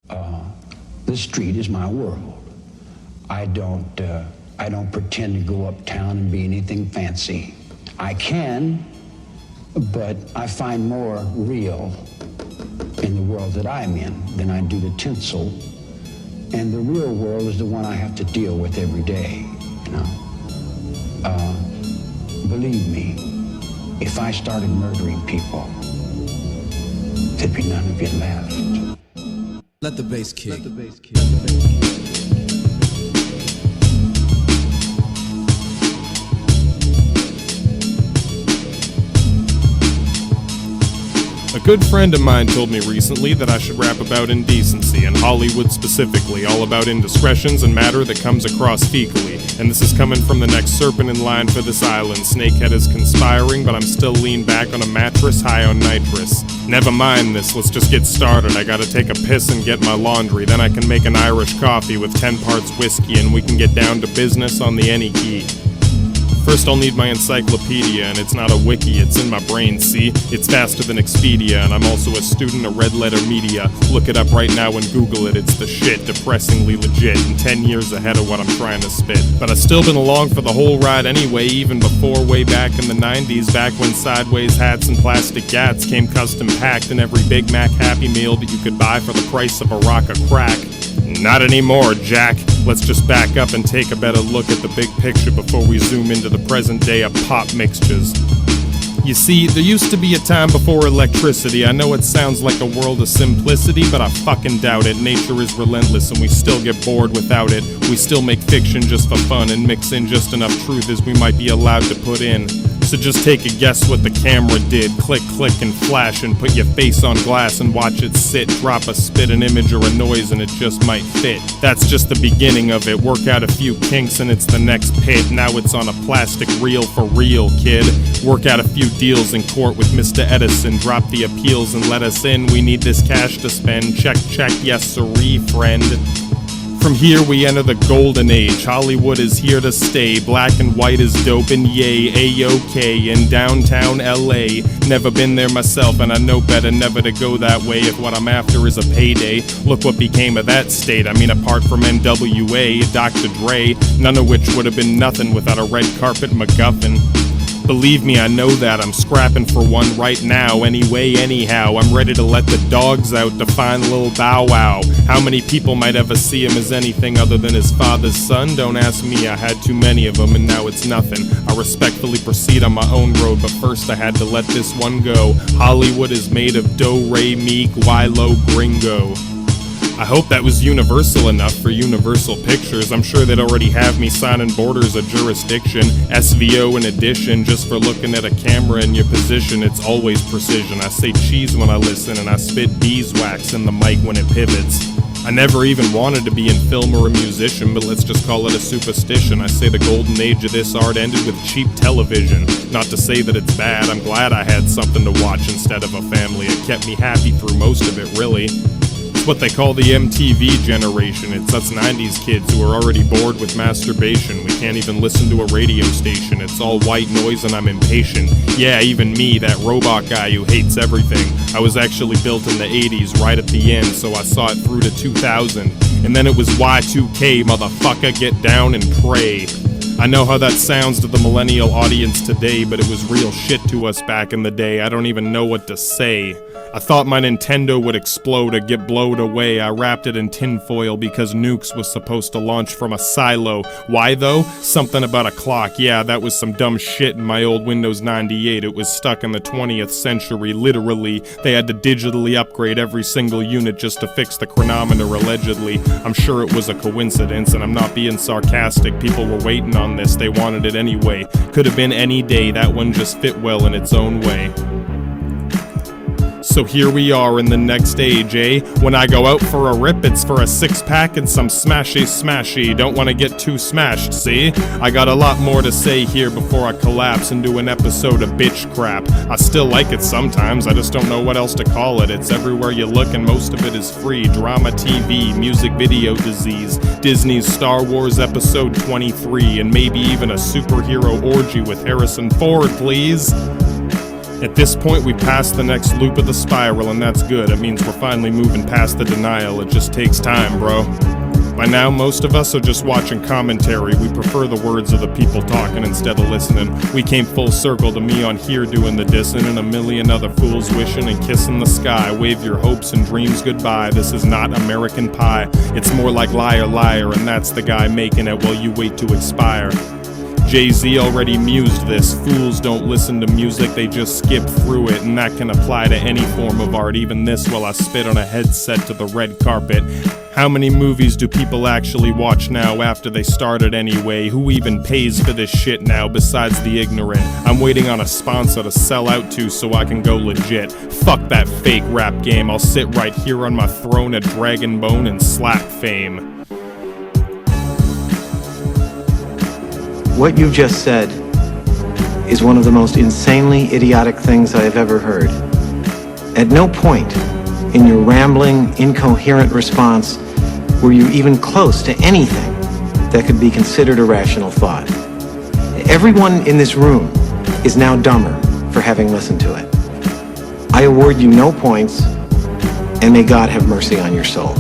The street is my world. I don't pretend to go uptown and be anything fancy. I can, but I find more real in the world that I'm in than I do the tinsel. And the real world is the one I have to deal with every day, you know. Believe me, if I started murdering people, there'd be none of you left. Let the bass kick. Let the bass kick. A good friend of mine told me recently that I should rap about indecency, and Hollywood specifically, all about indiscretions and matter that comes across fecally. And this is coming from the next serpent in line for this island. Snakehead is conspiring, but I'm still leaned back on a mattress high on nitrous. Never mind this, let's just get started. I gotta take a piss and get my laundry, then I can make an Irish coffee with 10 parts whiskey, and we can get down to business on the any key. First I'll need my encyclopedia, and it's not a wiki, it's in my brain, see? It's faster than Expedia, and I'm also a student of red letter media. Look it up right now and Google it, it's the shit, depressingly legit, and 10 years ahead of what I'm trying to spit. But I've still been along for the whole ride anyway, even before way back in the 90s, back when sideways hats and plastic gats came custom packed in every Big Mac Happy Meal that you could buy for the price of a rock of crack. Not anymore, Jack. Let's just back up and take a better look at the big picture before we zoom into the present day of pop mixtures. You see, there used to be a time before electricity. I know it sounds like a world of simplicity, but I fucking doubt it. Nature is relentless and we still get bored without it. We still make fiction just for fun and mix in just enough truth as we might be allowed to put in. So just take a guess what the camera did. Click, click, and flash, and put your face on glass and watch it sit. Drop a spit, an image, or a noise, and it just might fit. That's just the beginning of it. Work out a few kinks, and it's the next pit. Now it's on a plastic reel for real, kid. Work out a few deals in court with Mr. Edison. Drop the appeals and let us in. We need this cash to spend. Check, check, yes sirree, friend. From here we enter the golden age. Hollywood is here to stay. Black and white is dope and yay, A-OK in downtown LA. Never been there myself and I know better never to go that way if what I'm after is a payday. Look what became of that state. I mean, apart from NWA, Dr. Dre, none of which would have been nothing without a red carpet MacGuffin. Believe me, I know that. I'm scrapping for one right now. Anyway, anyhow, I'm ready to let the dogs out to find Lil Bow Wow. How many people might ever see him as anything other than his father's son? Don't ask me, I had too many of them and now it's nothing. I respectfully proceed on my own road, but first I had to let this one go. Hollywood is made of do, re, mi, guay, lo, gringo. I hope that was universal enough for Universal Pictures. I'm sure they'd already have me signing borders of jurisdiction. SVO in addition, just for looking at a camera in your position, it's always precision. I say cheese when I listen and I spit beeswax in the mic when it pivots. I never even wanted to be in film or a musician, but let's just call it a superstition. I say the golden age of this art ended with cheap television. Not to say that it's bad, I'm glad I had something to watch instead of a family. It kept me happy through most of it, really. What they call the MTV generation. It's us 90s kids who are already bored with masturbation. We can't even listen to a radio station. It's all white noise and I'm impatient. Yeah, even me, that robot guy who hates everything. I was actually built in the 80s, right at the end, so I saw it through to 2000. And then it was Y2K, motherfucker, get down and pray. I know how that sounds to the millennial audience today, but it was real shit to us back in the day. I don't even know what to say. I thought my Nintendo would explode or get blowed away. I wrapped it in tinfoil because nukes was supposed to launch from a silo. Why though? Something about a clock. Yeah, that was some dumb shit in my old Windows 98. It was stuck in the 20th century, literally. They had to digitally upgrade every single unit just to fix the chronometer, allegedly. I'm sure it was a coincidence, and I'm not being sarcastic. People were waiting on this, they wanted it anyway. Could have been any day, that one just fit well in its own way. So here we are in the next age, eh? When I go out for a rip, it's for a six-pack and some smashy. Don't want to get too smashed, see? I got a lot more to say here before I collapse and do an episode of bitch crap. I still like it sometimes, I just don't know what else to call it. It's everywhere you look and most of it is free. Drama TV, music video disease, Disney's Star Wars Episode 23, and maybe even a superhero orgy with Harrison Ford, please. At this point, we passed the next loop of the spiral, and that's good. It means we're finally moving past the denial. It just takes time, bro. By now, most of us are just watching commentary. We prefer the words of the people talking instead of listening. We came full circle to me on here doing the dissing, and a million other fools wishing and kissing the sky. Wave your hopes and dreams goodbye. This is not American Pie. It's more like Liar Liar, and that's the guy making it while you wait to expire. Jay-Z already mused this. Fools don't listen to music, they just skip through it, and that can apply to any form of art, even this while I spit on a headset to the red carpet. How many movies do people actually watch now after they started anyway? Who even pays for this shit now besides the ignorant? I'm waiting on a sponsor to sell out to so I can go legit. Fuck that fake rap game, I'll sit right here on my throne at Dragon Bone and slap fame. What you've just said is one of the most insanely idiotic things I have ever heard. At no point in your rambling, incoherent response were you even close to anything that could be considered a rational thought. Everyone in this room is now dumber for having listened to it. I award you no points, and may God have mercy on your soul.